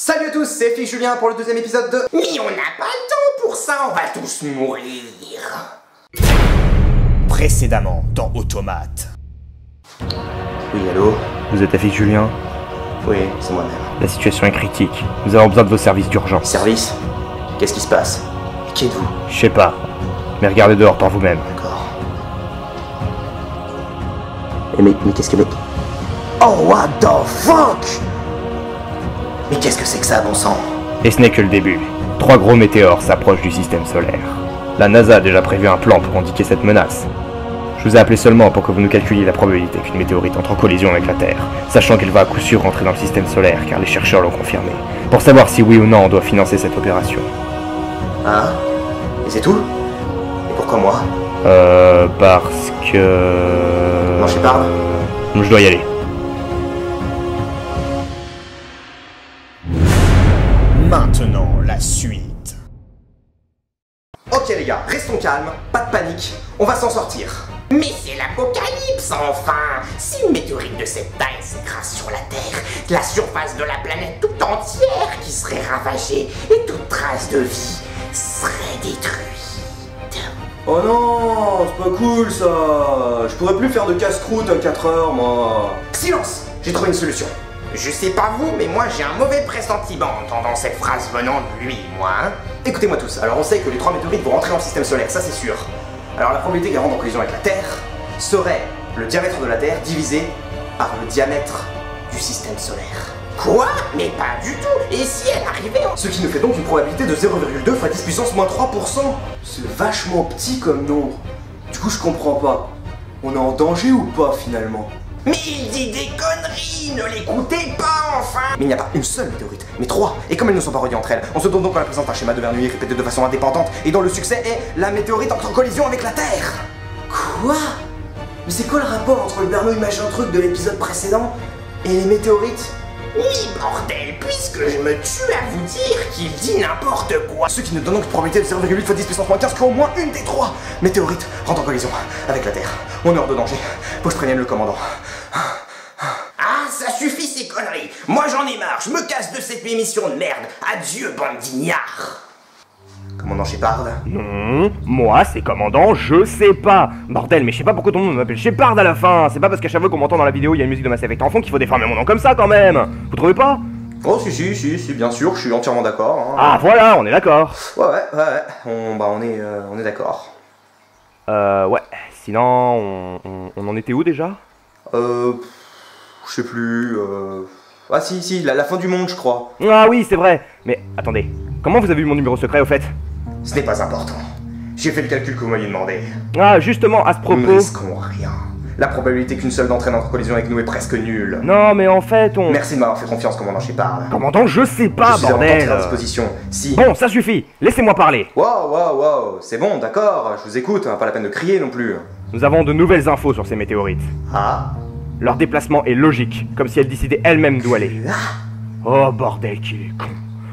Salut à tous, c'est Fils Julien pour le deuxième épisode de... Mais on n'a pas le temps pour ça, on va tous mourir. Précédemment dans Automate. Oui, allô? Vous êtes Fils Julien? Oui, c'est moi-même. La situation est critique. Nous avons besoin de vos services d'urgence. Service? Qu'est-ce qui se passe? Et qui êtes-vous? Je sais pas. Mais regardez dehors par vous-même. D'accord. Mais qu'est-ce que... Oh, what the fuck? Mais qu'est-ce que c'est que ça, bon sang? Et ce n'est que le début. 3 gros météores s'approchent du système solaire. La NASA a déjà prévu un plan pour endiguer cette menace. Je vous ai appelé seulement pour que vous nous calculiez la probabilité qu'une météorite entre en collision avec la Terre, sachant qu'elle va à coup sûr rentrer dans le système solaire car les chercheurs l'ont confirmé, pour savoir si oui ou non on doit financer cette opération. Ah? Et c'est tout? Et pourquoi moi? Parce que... Non, Shepard. Je dois y aller. Maintenant, la suite. Ok les gars, restons calmes, pas de panique, on va s'en sortir. Mais c'est l'apocalypse, enfin! Si une météorite de cette taille s'écrase sur la Terre, la surface de la planète tout entière qui serait ravagée et toute trace de vie serait détruite. Oh non, c'est pas cool ça. Je pourrais plus faire de casse-croûte à 4 heures, moi. Silence, j'ai trouvé une solution. Je sais pas vous, mais moi j'ai un mauvais pressentiment en entendant cette phrase venant de lui, moi. Hein. Écoutez-moi tous, alors on sait que les 3 météorites vont rentrer dans le système solaire, ça c'est sûr. Alors la probabilité qu'elles rentrent en collision avec la Terre serait le diamètre de la Terre divisé par le diamètre du système solaire. Quoi? Mais pas du tout. Et si elle arrivait en... Ce qui nous fait donc une probabilité de 0,2 fois 10 puissance moins 3%. C'est vachement petit comme nombre. Du coup, je comprends pas. On est en danger ou pas finalement? Mais il dit des conneries, ne l'écoutez pas enfin. Mais il n'y a pas une seule météorite, mais 3. Et comme elles ne sont pas reliées entre elles, on se donne donc à la présence d'un schéma de Bernoulli répété de façon indépendante, et dont le succès est la météorite entre en collision avec la Terre. Quoi? Mais c'est quoi le rapport entre le Bernoulli machin truc de l'épisode précédent et les météorites? Oui, bordel, puisque je me tue à vous dire qu'il dit n'importe quoi. Ce qui nous donne donc une probabilité de 0,8 fois 10 puissance moins 15 qu'au moins une des 3 météorites rentre en collision avec la Terre. On est hors de danger. Faut que je prévienne le commandant. Ah, ça suffit ces conneries. Moi j'en ai marre, je me casse de cette émission de merde. Adieu, bande d'ignards. Commandant Shepard? Non, moi c'est commandant, je sais pas. Bordel, mais je sais pas pourquoi ton nom m'appelle Shepard à la fin. C'est pas parce qu'à chaque fois qu'on m'entend dans la vidéo, il y a une musique de Mass Effect en fond qu'il faut déformer mon nom comme ça quand même. Vous trouvez pas? Oh si, bien sûr, je suis entièrement d'accord. Hein. Ah voilà, on est d'accord. Ouais. On est d'accord. Ouais. Sinon, on en était où déjà? Je sais plus, Ah si, la fin du monde, je crois. Ah oui, c'est vrai. Mais attendez, comment vous avez eu mon numéro secret au fait? Ce n'est pas important. J'ai fait le calcul que vous m'aviez demandé. Ah, justement, à ce propos... Nous ne risquons rien. La probabilité qu'une seule d'entre elles entre en collision avec nous est presque nulle. Non, mais en fait, on... Merci de m'avoir fait confiance, commandant Shepard. Commandant, je sais pas, je suis bordel. à disposition. Si... Bon, ça suffit. Laissez-moi parler. Wow. C'est bon, d'accord. Je vous écoute, hein, pas la peine de crier non plus. Nous avons de nouvelles infos sur ces météorites. Ah? Leur déplacement est logique, comme si elles décidaient elles-mêmes d'où aller. Oh, bordel qu'il est con.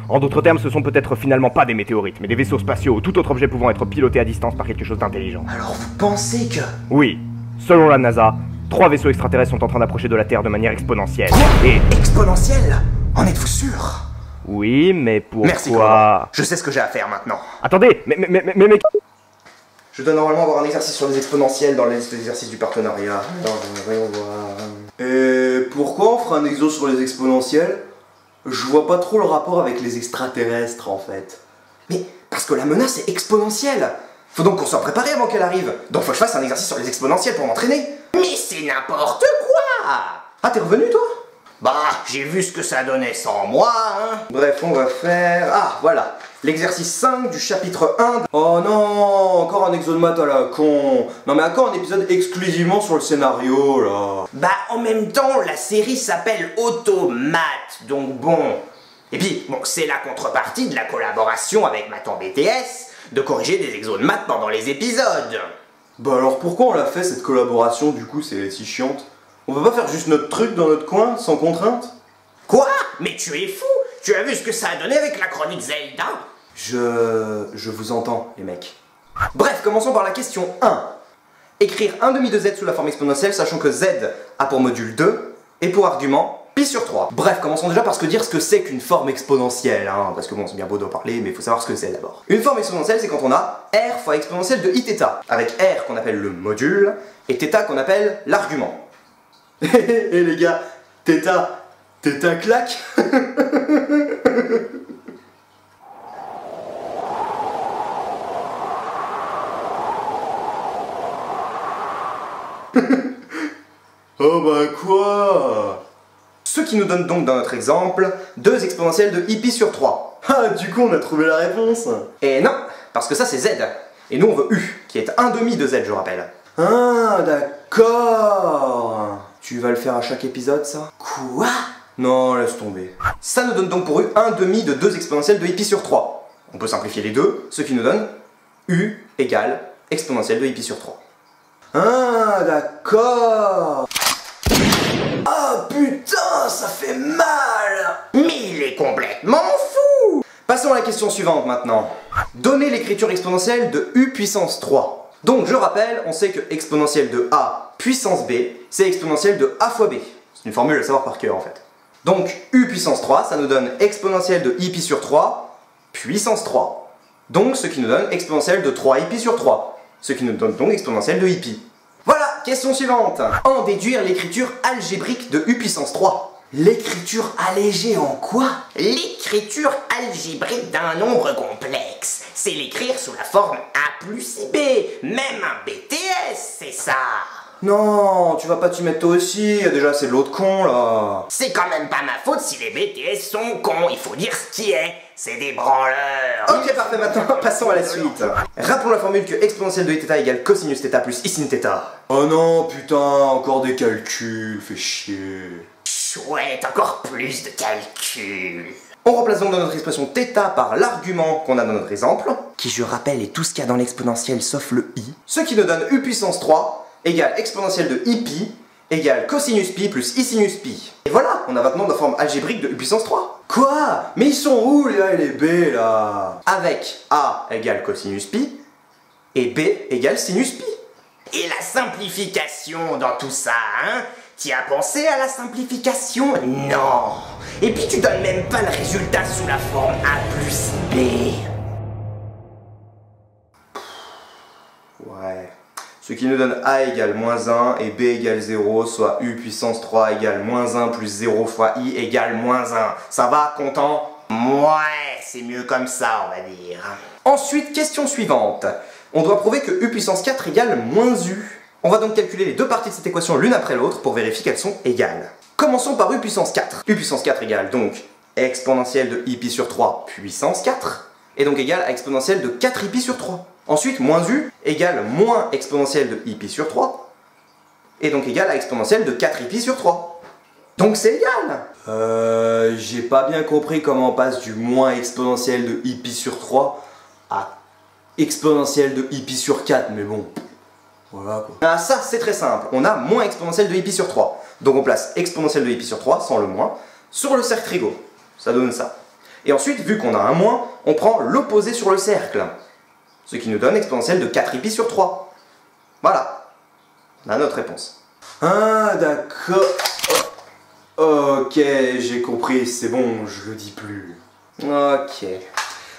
En d'autres termes, ce sont peut-être finalement pas des météorites, mais des vaisseaux spatiaux ou tout autre objet pouvant être piloté à distance par quelque chose d'intelligent. Alors vous pensez que... Oui. Selon la NASA, 3 vaisseaux extraterrestres sont en train d'approcher de la Terre de manière exponentielle. Quoi? Et... Exponentielle? En êtes-vous sûr? Oui, mais pourquoi... Merci, commandant. Je sais ce que j'ai à faire maintenant. Attendez, mais... Je dois normalement avoir un exercice sur les exponentielles dans la liste d'exercices du partenariat. Alors, voyons voir... Et pourquoi on fera un exo sur les exponentielles? Je vois pas trop le rapport avec les extraterrestres en fait. Mais parce que la menace est exponentielle. Faut donc qu'on soit préparé avant qu'elle arrive. Donc faut que je fasse un exercice sur les exponentielles pour m'entraîner. Mais c'est n'importe quoi. Ah, t'es revenu toi? Bah, j'ai vu ce que ça donnait sans moi, hein. Bref, on va faire... Ah, voilà. L'exercice 5 du chapitre 1 Oh non, encore un exo de maths à la con. Non mais à quand un épisode exclusivement sur le scénario là? Bah en même temps, la série s'appelle Automate, donc bon. Et puis, bon, c'est la contrepartie de la collaboration avec Math en BTS, de corriger des exos de maths pendant les épisodes. Bah alors pourquoi on l'a fait cette collaboration du coup, c'est si chiante? On va pas faire juste notre truc dans notre coin, sans contrainte? Quoi? Mais tu es fou! Tu as vu ce que ça a donné avec la chronique Zelda? Je vous entends, les mecs. Bref, commençons par la question 1. Écrire 1/2 de z sous la forme exponentielle, sachant que z a pour module 2, et pour argument pi sur 3. Bref, commençons déjà par dire ce que c'est qu'une forme exponentielle, hein, parce que bon, c'est bien beau d'en parler, mais il faut savoir ce que c'est d'abord. Une forme exponentielle, c'est quand on a r fois exponentielle de iθ, avec r qu'on appelle le module, et θ qu'on appelle l'argument. Et les gars, θ claque. Oh bah quoi? Ce qui nous donne donc dans notre exemple 2 exponentielles de i pi sur 3. Ah, du coup on a trouvé la réponse. Et non, parce que ça c'est z, et nous on veut u, qui est 1/2 de z je rappelle. Ah d'accord. Tu vas le faire à chaque épisode ça? Quoi? Non, laisse tomber. Ça nous donne donc pour u 1/2 de 2 exponentielles de i pi sur 3. On peut simplifier les deux, ce qui nous donne u égale exponentielle de i pi sur 3. Ah d'accord. Ah putain, ça fait mal. Mais il est complètement fou! Passons à la question suivante maintenant. Donnez l'écriture exponentielle de u puissance 3. Donc je rappelle, on sait que exponentielle de a puissance b, c'est exponentielle de a fois b. C'est une formule à savoir par cœur en fait. Donc u puissance 3, ça nous donne exponentielle de i pi sur 3 puissance 3. Donc ce qui nous donne exponentielle de 3 i pi sur 3. Ce qui nous donne donc exponentielle de i pi. Voilà, question suivante. En déduire l'écriture algébrique de u puissance 3. L'écriture allégée en quoi? L'écriture algébrique d'un nombre complexe, c'est l'écrire sous la forme a plus b. Même un BTS, c'est ça. Non, tu vas pas t'y mettre toi aussi, déjà c'est de l'autre con là. C'est quand même pas ma faute si les BTS sont cons, il faut dire ce qui est. C'est des branleurs. Ok, parfait, maintenant passons à la suite. Rappelons la formule que exponentielle de iθ égale cosinus θ plus i sin θ. Oh non, putain, encore des calculs, fais chier. Chouette, encore plus de calculs. On remplace donc dans notre expression θ par l'argument qu'on a dans notre exemple, qui je rappelle est tout ce qu'il y a dans l'exponentielle sauf le i, ce qui nous donne u puissance 3 égale exponentielle de i pi égale cosinus pi plus i sinus pi. Et voilà, on a maintenant la forme algébrique de u puissance 3. Quoi? Mais ils sont où les A et les B là? Avec a égale cosinus pi et b égale sinus pi. Et la simplification dans tout ça, hein? T'y as pensé à la simplification? Non. Et puis tu donnes même pas le résultat sous la forme a plus b. Ouais. Ce qui nous donne a égale moins 1 et b égale 0, soit u puissance 3 égale moins 1 plus 0 fois i égale moins 1. Ça va, content? Ouais, c'est mieux comme ça, on va dire. Ensuite, question suivante. On doit prouver que u puissance 4 égale moins u. On va donc calculer les deux parties de cette équation l'une après l'autre pour vérifier qu'elles sont égales. Commençons par u puissance 4. u puissance 4 égale donc exponentielle de i pi sur 3 puissance 4, et donc égale à exponentielle de 4 i pi sur 3. Ensuite, moins u égale moins exponentielle de i pi sur 3, et donc égale à exponentielle de 4 i pi sur 3. Donc c'est égal. J'ai pas bien compris comment on passe du moins exponentielle de i pi sur 3 à exponentielle de i pi sur 4, mais bon, voilà quoi. Ah ça c'est très simple, on a moins exponentielle de i pi sur 3. Donc on place exponentielle de i pi sur 3, sans le moins, sur le cercle Rigaud. Ça donne ça. Et ensuite, vu qu'on a un moins, on prend l'opposé sur le cercle. Ce qui nous donne exponentielle de 4 i pi sur 3. Voilà. On a notre réponse. Ah d'accord. Ok, j'ai compris, c'est bon, je le dis plus. Ok.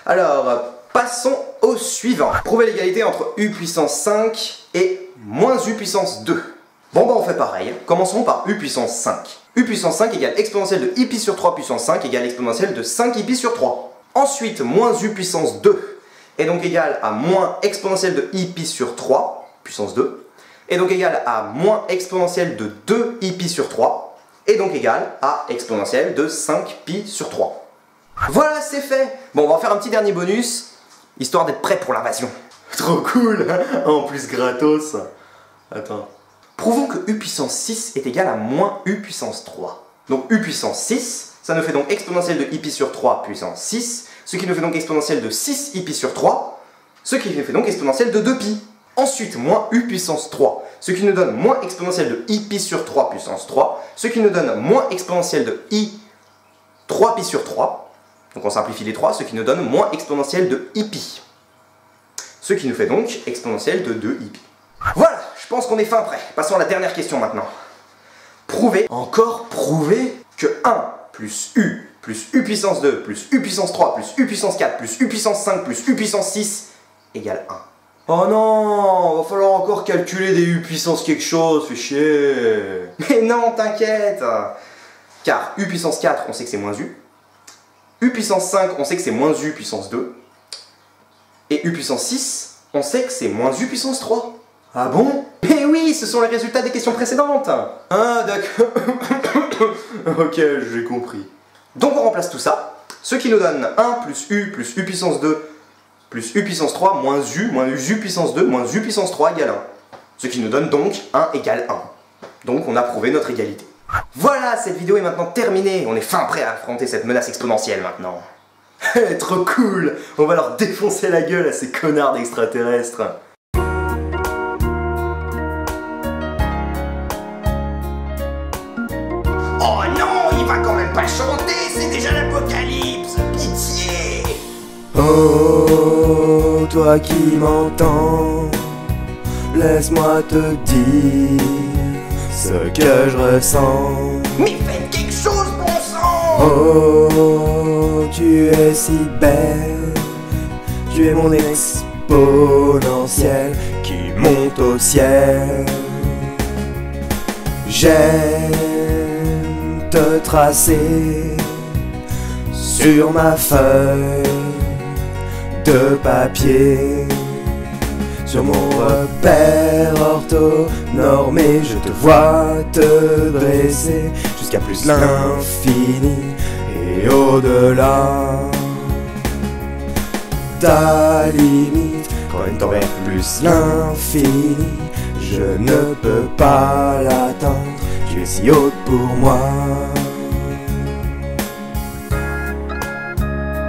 Alors, passons au suivant. Prouver l'égalité entre u puissance 5 et moins u puissance 2. Bon bah on fait pareil. Commençons par u puissance 5. u puissance 5 égale exponentielle de i pi sur 3 puissance 5 égale exponentielle de 5 i pi sur 3. Ensuite, moins u puissance 2 est donc égal à moins exponentielle de i pi sur 3 puissance 2, est donc égal à moins exponentielle de 2 i pi sur 3, et donc égal à exponentielle de 5 pi sur 3. Voilà, c'est fait. Bon, on va en faire un petit dernier bonus, histoire d'être prêt pour l'invasion. Trop cool, en plus gratos. Attends. Prouvons que u puissance 6 est égal à moins u puissance 3. Donc u puissance 6, ça nous fait donc exponentielle de i pi sur 3 puissance 6, ce qui nous fait donc exponentielle de 6 i pi sur 3, ce qui nous fait donc exponentielle de 2 pi. Ensuite, moins u puissance 3, ce qui nous donne moins exponentielle de i pi sur 3 puissance 3, ce qui nous donne moins exponentielle de i 3 pi sur 3, donc on simplifie les 3, ce qui nous donne moins exponentielle de i pi. Ce qui nous fait donc exponentielle de 2 i pi. Voilà, je pense qu'on est fin prêt. Passons à la dernière question maintenant. Prouver. Encore prouver? que 1 plus u puissance 2 plus u puissance 3 plus u puissance 4 plus u puissance 5 plus u puissance 6 égale 1. Oh non, va falloir encore calculer des u puissance quelque chose, fait chier. Mais non, t'inquiète. Car u puissance 4, on sait que c'est moins u puissance 5, on sait que c'est moins u puissance 2, et u puissance 6, on sait que c'est moins u puissance 3. Ah bon? Mais oui, ce sont les résultats des questions précédentes. Ah d'accord. Ok, j'ai compris. Donc on remplace tout ça, ce qui nous donne 1 plus u puissance 2 plus u puissance 3 moins u puissance 2 moins u puissance 3 égale 1. Ce qui nous donne donc 1 égale 1. Donc on a prouvé notre égalité. Voilà, cette vidéo est maintenant terminée. On est fin prêt à affronter cette menace exponentielle maintenant. Trop cool. On va leur défoncer la gueule à ces connards d'extraterrestres. Oh non, il va quand même pas chanter, c'est déjà l'apocalypse. Pitié. Oh, toi qui m'entends, laisse-moi te dire ce que je ressens. Mais faites quelque chose, bon sang. Oh, tu es si belle, tu es mon exponentielle qui monte au ciel. J'aime te tracer sur ma feuille de papier, sur mon repère orthonormé, je te vois te dresser jusqu'à plus l'infini et au-delà. Ta limite, quand elle t'envers plus l'infini, je ne peux pas l'atteindre, tu es si haute pour moi.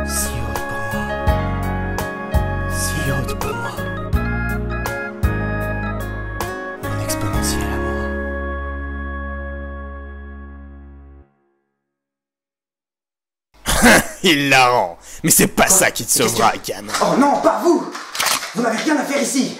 Si haute pour moi. Si haute pour moi. Mon exponentiel à moi. Hilarant. Mais c'est pas ça qui te sauvera, gamin. Oh non, pas vous. Vous n'avez rien à faire ici.